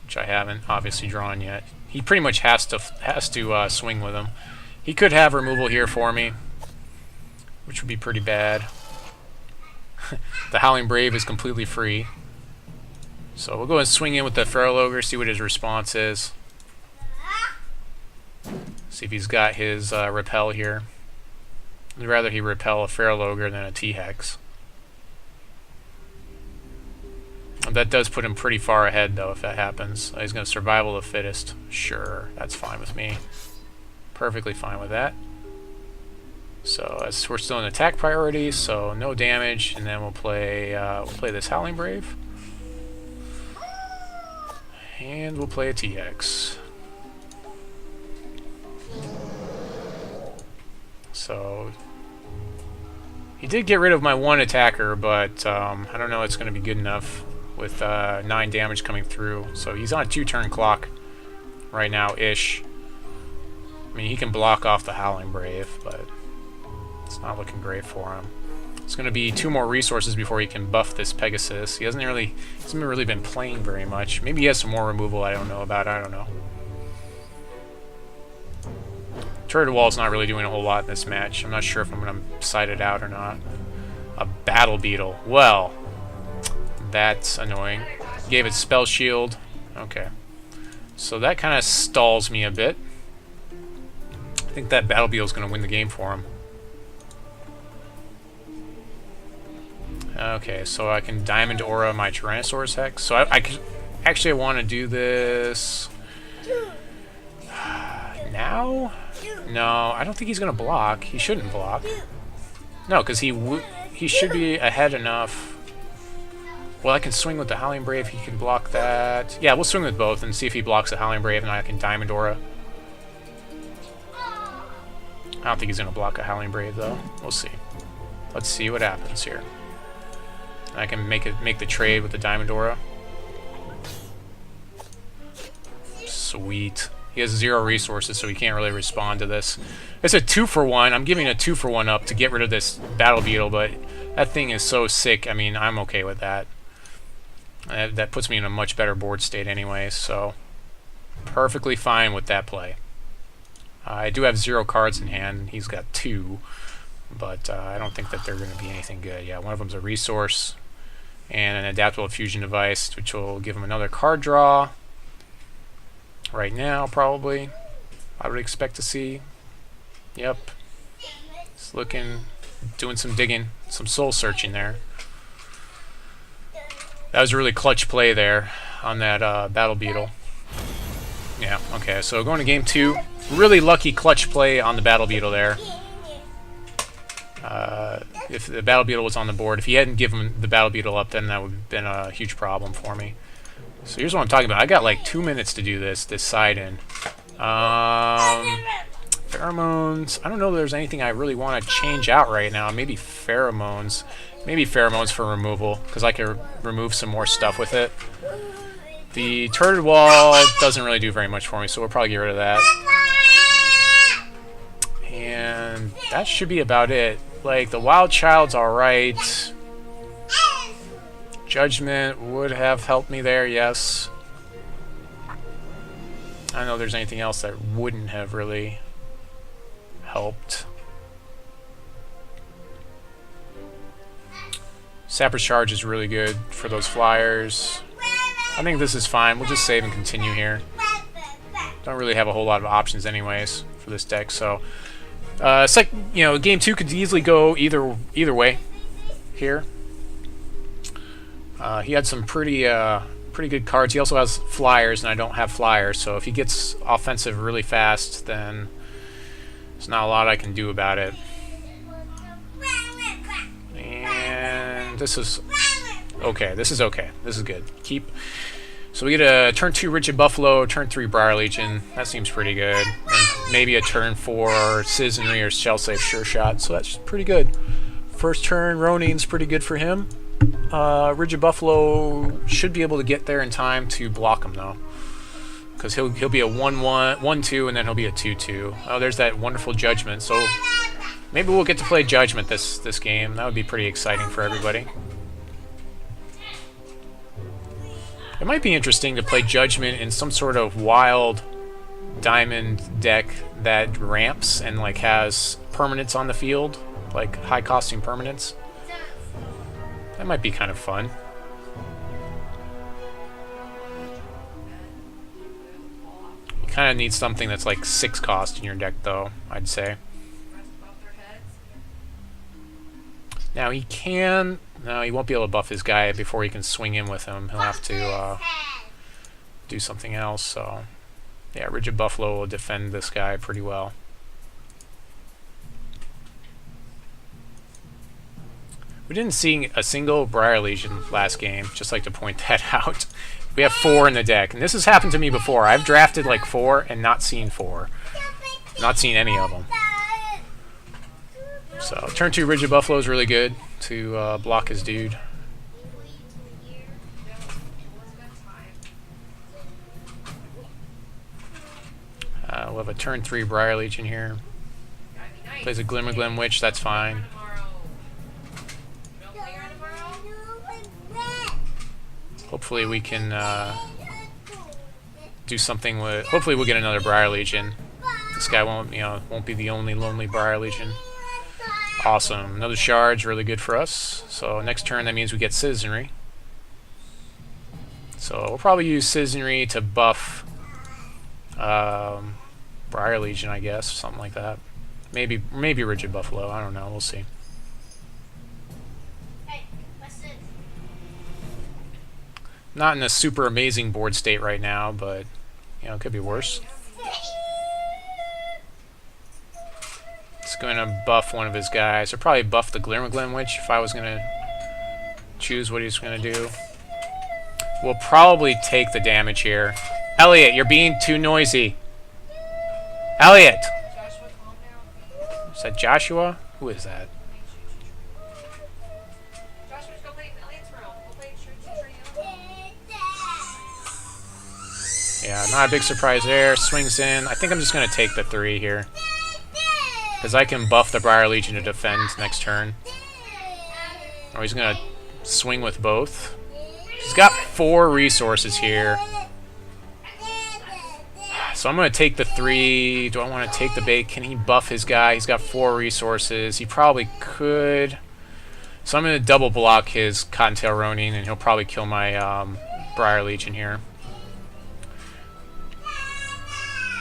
Speaker 1: which I haven't obviously drawn yet. He pretty much has to swing with him. He could have removal here for me, which would be pretty bad. The Howling Brave is completely free. So we'll go and swing in with the Feral Ogre, see what his response is. See if he's got his Repel here. I'd rather he Repel a Feral Ogre than a T-Hex. That does put him pretty far ahead, though, if that happens. He's going to survival the fittest. Sure, that's fine with me. Perfectly fine with that. So as we're still in attack priority, so no damage, and then we'll play this Howling Brave, and we'll play a TX. So he did get rid of my 1 attacker, but I don't know it's going to be good enough with 9 damage coming through. So he's on a 2-turn clock right now-ish. I mean, he can block off the Howling Brave, but it's not looking great for him. It's going to be 2 more resources before he can buff this Pegasus. He hasn't really been playing very much. Maybe he has some more removal I don't know about. I don't know. Turret Wall's not really doing a whole lot in this match. I'm not sure if I'm going to side it out or not. A Battle Beetle. Well, that's annoying. Gave it Spell Shield. Okay. So that kind of stalls me a bit. I think that Battle Beetle's going to win the game for him. Okay, so I can Diamond Aura my Tyranosaurus Hex. So I want to do this now? No, I don't think he's going to block. He shouldn't block. No, because he should be ahead enough. Well, I can swing with the Howling Brave. He can block that. Yeah, we'll swing with both and see if he blocks the Howling Brave, and I can Diamond Aura. I don't think he's going to block a Howling Brave, though. We'll see. Let's see what happens here. I can make the trade with the Diamond Aura. Sweet. He has 0 resources, so he can't really respond to this. It's a 2-for-1. I'm giving a 2-for-1 up to get rid of this Battle Beetle, but that thing is so sick. I mean, I'm okay with that. That puts me in a much better board state anyway, so perfectly fine with that play. I do have 0 cards in hand. He's got 2, but I don't think that they're going to be anything good. Yeah, one of them's a resource and an adaptable fusion device, which will give him another card draw. Right now, probably. I would expect to see. Yep. It's looking, doing some digging, some soul searching there. That was a really clutch play there on that Battle Beetle. Yeah, okay, so going to game 2. Really lucky clutch play on the Battle Beetle there. If the Battle Beetle was on the board, if he hadn't given the Battle Beetle up, then that would have been a huge problem for me. So here's what I'm talking about. I got like 2 minutes to do this side in. Pheromones. I don't know if there's anything I really want to change out right now. Maybe pheromones. Maybe pheromones for removal, because I could remove some more stuff with it. The turret wall doesn't really do very much for me, so we'll probably get rid of that. And that should be about it. Like, the Wild Child's alright. Judgment would have helped me there, yes. I don't know if there's anything else that wouldn't have really helped. Sappers Charge is really good for those flyers. I think this is fine. We'll just save and continue here. Don't really have a whole lot of options anyways for this deck, so game 2 could easily go either way here. He had some pretty good cards. He also has flyers, and I don't have flyers, so if he gets offensive really fast, then there's not a lot I can do about it. And this is okay. This is okay. This is good. Keep. So we get a turn 2 Rigid Buffalo, turn 3 Briar Legion. That seems pretty good. And maybe a turn 4 Citizenry or Shellsafe Sure Shot. So that's pretty good. First turn Ronin's pretty good for him. Rigid Buffalo should be able to get there in time to block him though, because he'll be a 1-1, 1-2, and then he'll be a 2-2. Oh, there's that wonderful Judgment. So maybe we'll get to play Judgment this game. That would be pretty exciting for everybody. It might be interesting to play Judgment in some sort of wild diamond deck that ramps and like has permanents on the field, like high costing permanents. That might be kind of fun. You kind of need something that's like 6 cost in your deck though, I'd say. Now he can... No, he won't be able to buff his guy before he can swing in with him. He'll have to do something else, so... Yeah, Rigid Buffalo will defend this guy pretty well. We didn't see a single Briar Legion last game, just like to point that out. We have 4 in the deck, and this has happened to me before. I've drafted like 4 and not seen 4. Not seen any of them. So, turn 2 Rigid Buffalo is really good to block his dude. We'll have a turn 3 Briar Legion here. Plays a Glimmer Witch, that's fine. Hopefully we can do something with... Hopefully we'll get another Briar Legion. This guy won't be the only lonely Briar Legion. Awesome. Another Charge, really good for us. So next turn, that means we get Citizenry. So we'll probably use Citizenry to buff Briar Legion, I guess. Something like that. Maybe Rigid Buffalo. I don't know. We'll see. Not in a super amazing board state right now, but it could be worse. It's going to buff one of his guys, or probably buff the Glimmer Witch if I was going to choose what he's going to do. We'll probably take the damage here. Elliot, you're being too noisy. Elliot! Is that Joshua? Who is that? Yeah, not a big surprise there. Swings in. I think I'm just going to take the 3 here. Because I can buff the Briar Legion to defend next turn. Or he's going to swing with both. He's got 4 resources here. So I'm going to take the 3. Do I want to take the bait? Can he buff his guy? He's got 4 resources. He probably could. So I'm going to double block his Cottontail Ronin, and he'll probably kill my Briar Legion here.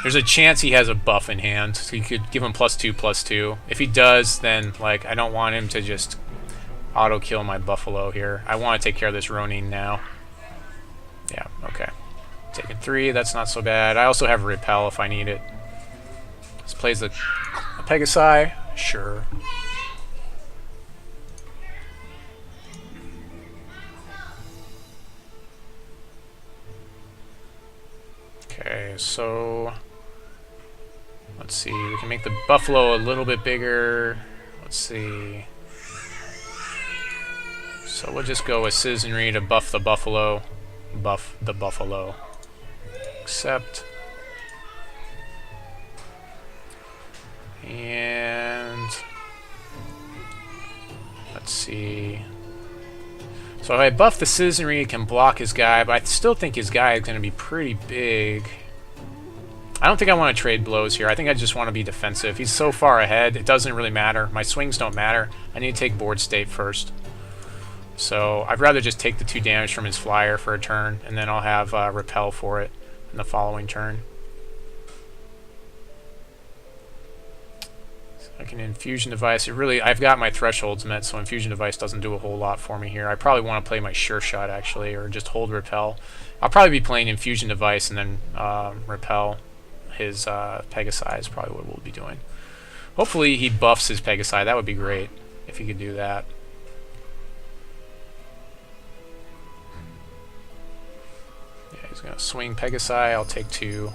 Speaker 1: There's a chance he has a buff in hand, so you could give him +2/+2. If he does, then like I don't want him to just auto kill my Buffalo here. I want to take care of this Ronin now. Yeah, okay. Taking 3, that's not so bad. I also have Repel if I need it. This plays a Pegasi. Sure. Okay, so let's see. We can make the Buffalo a little bit bigger. Let's see. So we'll just go with Citizenry to buff the Buffalo. Buff the Buffalo. Accept. And let's see. So if I buff the Citizenry, it can block his guy, but I still think his guy is going to be pretty big. I don't think I want to trade blows here. I think I just want to be defensive. He's so far ahead, it doesn't really matter. My swings don't matter. I need to take board state first. So I'd rather just take the 2 damage from his flyer for a turn, and then I'll have Repel for it in the following turn. So I can Infusion Device. I've got my thresholds met, so Infusion Device doesn't do a whole lot for me here. I probably want to play my Sure Shot, actually, or just hold Repel. I'll probably be playing Infusion Device and then Repel. His Pegasi is probably what we'll be doing. Hopefully he buffs his Pegasi. That would be great if he could do that. Yeah, he's going to swing Pegasi. I'll take 2.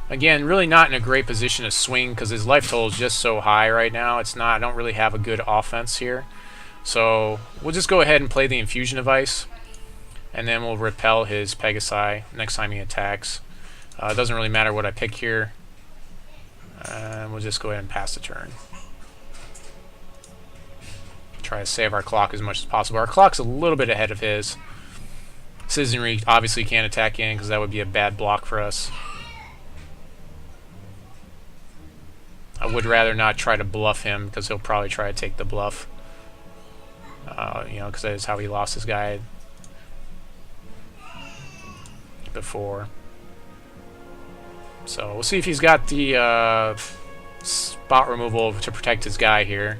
Speaker 1: Again, really not in a great position to swing because his life total is just so high right now. It's not. I don't really have a good offense here. So we'll just go ahead and play the Infusion Device, and then we'll repel his Pegasi next time he attacks. It doesn't really matter what I pick here. And we'll just go ahead and pass the turn. Try to save our clock as much as possible. Our clock's a little bit ahead of his. Citizenry obviously can't attack in because that would be a bad block for us. I would rather not try to bluff him because he'll probably try to take the bluff. You know, because that is how he lost his guy before. So we'll see if he's got the spot removal to protect his guy here.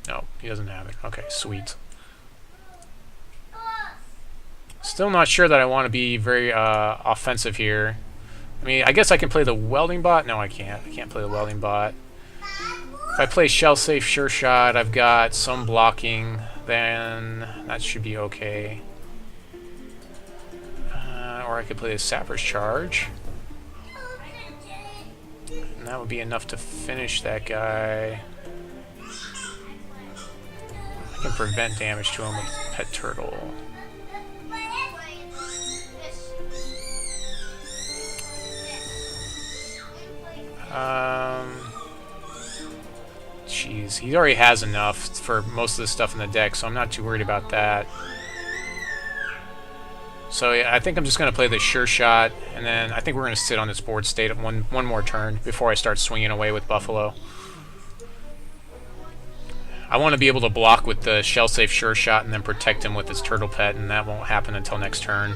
Speaker 1: No, he doesn't have it. Okay, sweet. Still not sure that I want to be very offensive here. I mean, I guess I can play the Welding Bot. No, I can't. I can't play the Welding Bot. If I play Shellsafe, Sure Shot, I've got some blocking, then that should be okay. Or I could play the Sappers Charge. And that would be enough to finish that guy. I can prevent damage to him with Pet Turtle. Jeez, he already has enough for most of the stuff in the deck, so I'm not too worried about that. So yeah, I think I'm just going to play the Sure Shot, and then I think we're going to sit on this board state one more turn before I start swinging away with Buffalo. I want to be able to block with the Shellsafe Sure Shot and then protect him with his Turtle Pet, and that won't happen until next turn.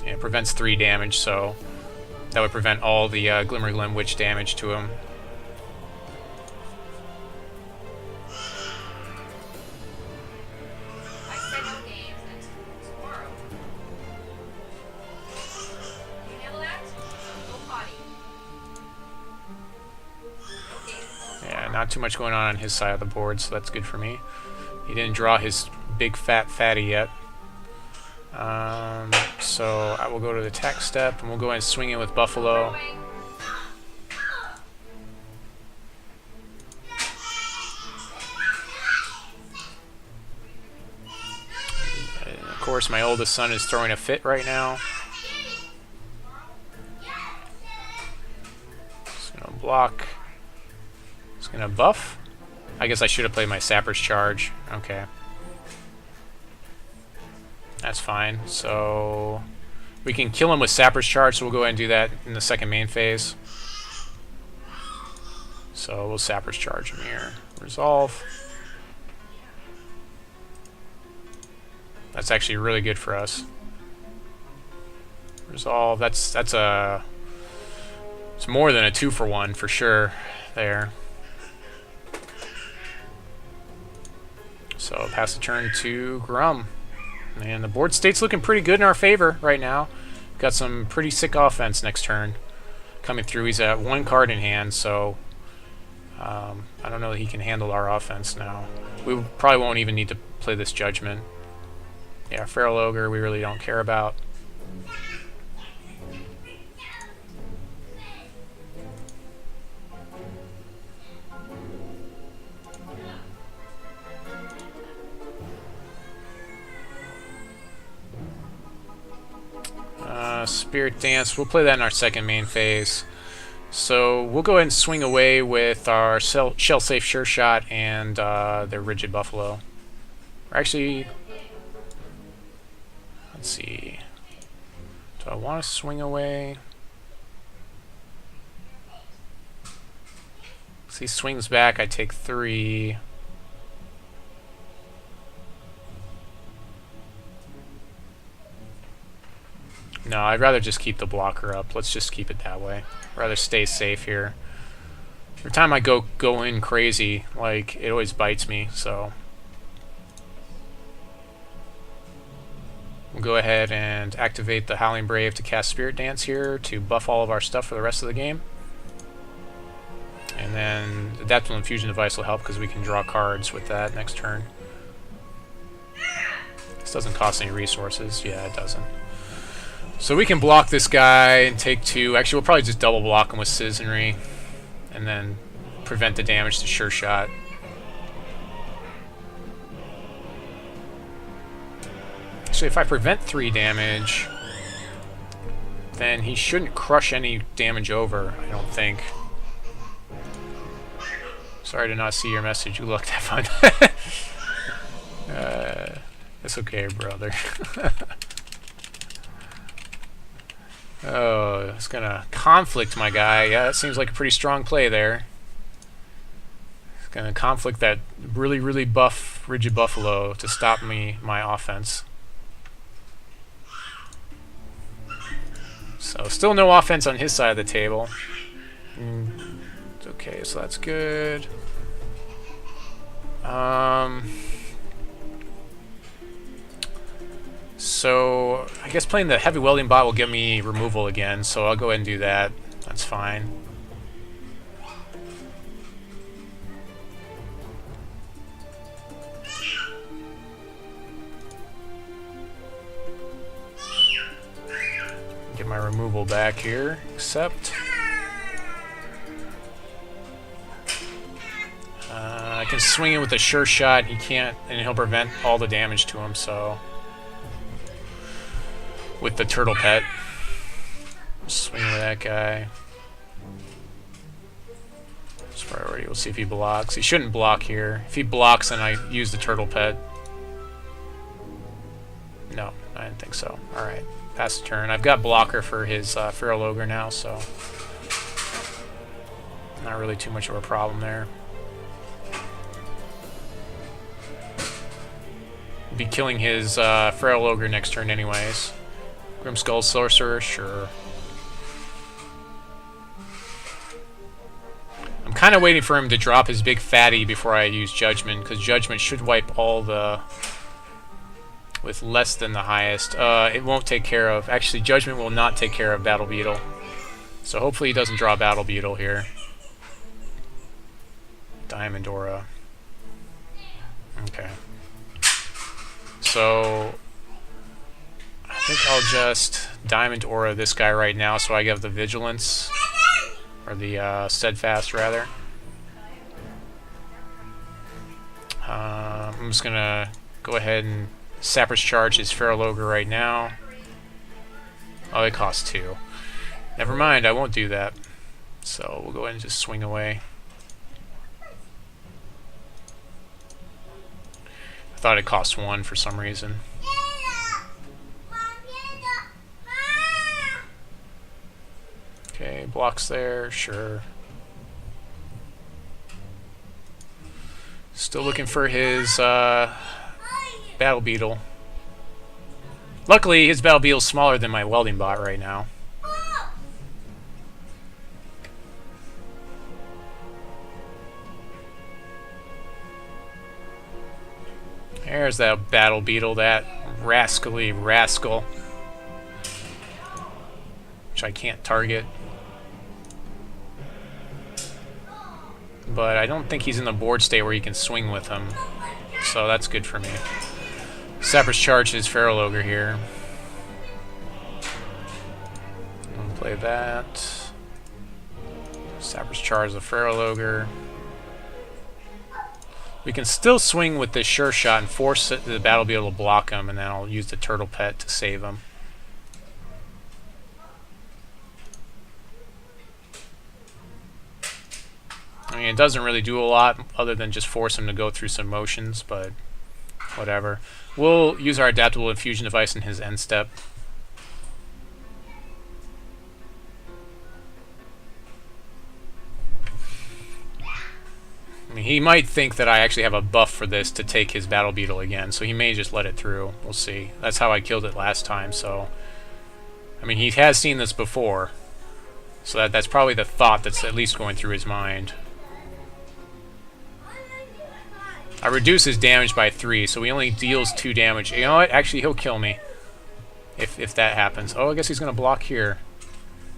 Speaker 1: Yeah, it prevents 3 damage, so that would prevent all the Glimmer Witch damage to him. Yeah, not too much going on his side of the board, so that's good for me. He didn't draw his big fat fatty yet. So I will go to the attack step, and we'll go ahead and swing it with Buffalo. And of course, my oldest son is throwing a fit right now. Just gonna block. Just gonna buff. I guess I should have played my Sappers Charge. Okay. That's fine. So we can kill him with Sappers Charge, so we'll go ahead and do that in the second main phase. So we'll Sappers Charge him here. Resolve. That's actually really good for us. Resolve. That's a... It's more than a 2-for-1 for sure there. So pass the turn to Grum. And the board state's looking pretty good in our favor right now. Got some pretty sick offense next turn coming through. He's at 1 card in hand, so I don't know that he can handle our offense now. We probably won't even need to play this Judgment. Yeah, Feral Ogre we really don't care about. Spirit Dance, we'll play that in our second main phase. So we'll go ahead and swing away with our Shellsafe Sure Shot and the Rigid Buffalo. Or actually, let's see. Do I want to swing away? So he swings back, I take 3. No, I'd rather just keep the blocker up. Let's just keep it that way. Rather stay safe here. Every time I go in crazy, like, it always bites me, so. We'll go ahead and activate the Howling Brave to cast Spirit Dance here to buff all of our stuff for the rest of the game. And then the Adaptable Infusion device will help because we can draw cards with that next turn. This doesn't cost any resources. Yeah, it doesn't. So we can block this guy and take 2. Actually, we'll probably just double block him with Citizenry and then prevent the damage to Sure Shot. Actually, if I prevent 3 damage, then he shouldn't crush any damage over, I don't think. Sorry to not see your message. You looked at fun. It's okay, brother. Oh, it's gonna conflict my guy. Yeah, that seems like a pretty strong play there. It's gonna conflict that really, really buff Rigid Buffalo to stop my offense. So still no offense on his side of the table. It's okay, so that's good. So I guess playing the Heavy Welding Bot will give me removal again, so I'll go ahead and do that. That's fine. Get my removal back here. Accept. I can swing it with a Sure Shot. He can't, and he'll prevent all the damage to him, so. With the Turtle Pet. Swing with that guy. It's priority. We'll see if he blocks. He shouldn't block here. If he blocks, then I use the Turtle Pet. No, I didn't think so. Alright. Pass the turn. I've got blocker for his Feral Ogre now, so. Not really too much of a problem there. Be killing his Feral Ogre next turn anyways. Grimskull Sorcerer, sure. I'm kind of waiting for him to drop his big fatty before I use Judgment, because Judgment should wipe all the... with less than the highest. It won't take care of... Actually, Judgment will not take care of Battle Beetle. So hopefully he doesn't draw Battle Beetle here. Diamond Aura. Okay. So... think I'll just Diamond Aura this guy right now so I get the Vigilance. Or the Steadfast, rather. I'm just gonna go ahead and Sappers Charge his Feral Ogre right now. Oh, it costs 2. Never mind, I won't do that. So we'll go ahead and just swing away. I thought it cost 1 for some reason. Okay, blocks there, sure. Still looking for his Battle Beetle. Luckily, his Battle Beetle's smaller than my Welding Bot right now. There's that Battle Beetle, that rascally rascal. Which I can't target. But I don't think he's in the board state where you can swing with him. So that's good for me. Sappers Charge his Feral Ogre here. I'm gonna play that. Sappers Charge the Feral Ogre. We can still swing with this Sure Shot and force the Battle Beetle to block him, and then I'll use the Turtle Pet to save him. I mean, it doesn't really do a lot other than just force him to go through some motions, but whatever. We'll use our Adaptable Infusion device in his end step. I mean, he might think that I actually have a buff for this to take his Battle Beetle again, so he may just let it through. We'll see. That's how I killed it last time, so... I mean, he has seen this before, so that's probably the thought that's at least going through his mind. I reduce his damage by 3, so he only deals 2 damage. You know what? Actually, he'll kill me if that happens. Oh, I guess he's going to block here.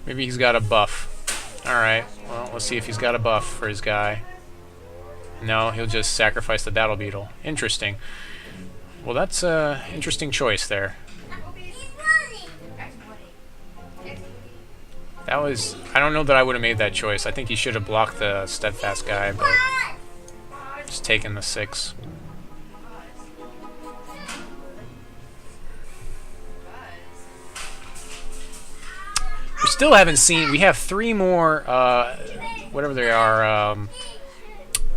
Speaker 1: Maybe he's got a buff. Alright, well, let's see if he's got a buff for his guy. No, he'll just sacrifice the Battle Beetle. Interesting. Well, that's an interesting choice there. That was... I don't know that I would have made that choice. I think he should have blocked the Steadfast guy, but... just taking the 6. We still haven't seen... We have 3 more, whatever they are,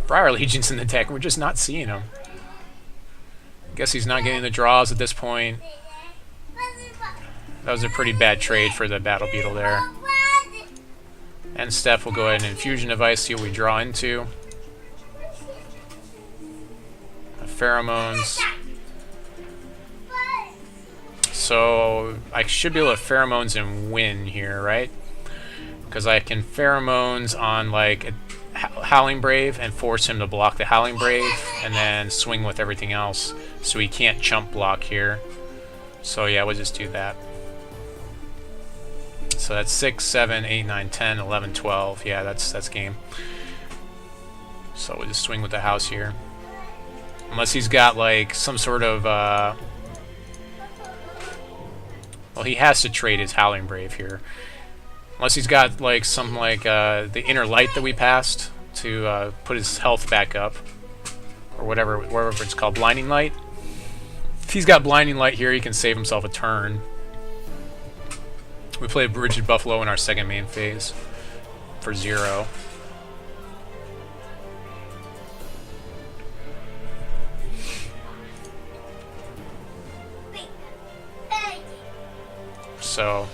Speaker 1: Briar Legions in the deck. We're just not seeing them. I guess he's not getting the draws at this point. That was a pretty bad trade for the Battle Beetle there. And Steph will go ahead and Infusion device, see what we draw into. Pheromones. So I should be able to Pheromones and win here, right? Because I can Pheromones on like a Howling Brave and force him to block the Howling Brave and then swing with everything else so he can't chump block here. So yeah, we'll just do that. So that's 6, 7, 8, 9, 10, 11, 12. Yeah, that's game. So we'll just swing with the house here. Unless he's got like some sort of well, he has to trade his Howling Brave here. Unless he's got like some like the Inner Light that we passed to put his health back up, or whatever it's called, Blinding Light. If he's got Blinding Light here, he can save himself a turn. We played Rigid Buffalo in our second main phase for 0. So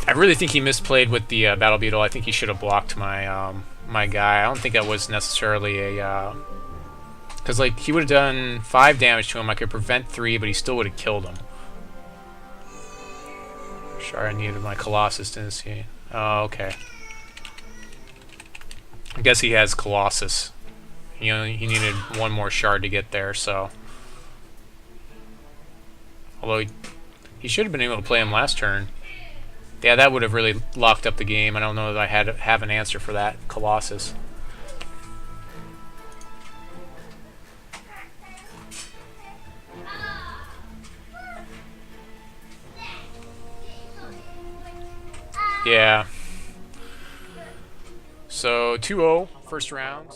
Speaker 1: I really think he misplayed with the Battle Beetle. I think he should have blocked my my guy. I don't think that was necessarily a because like he would have done 5 damage to him. I could prevent 3, but he still would have killed him. Sure, I needed my Colossus, didn't he? Oh, okay. I guess he has Colossus. You know, he needed 1 more shard to get there, so. Although he should have been able to play him last turn. Yeah, that would have really locked up the game. I don't know that I have an answer for that Colossus. Yeah. So 2-0 first round.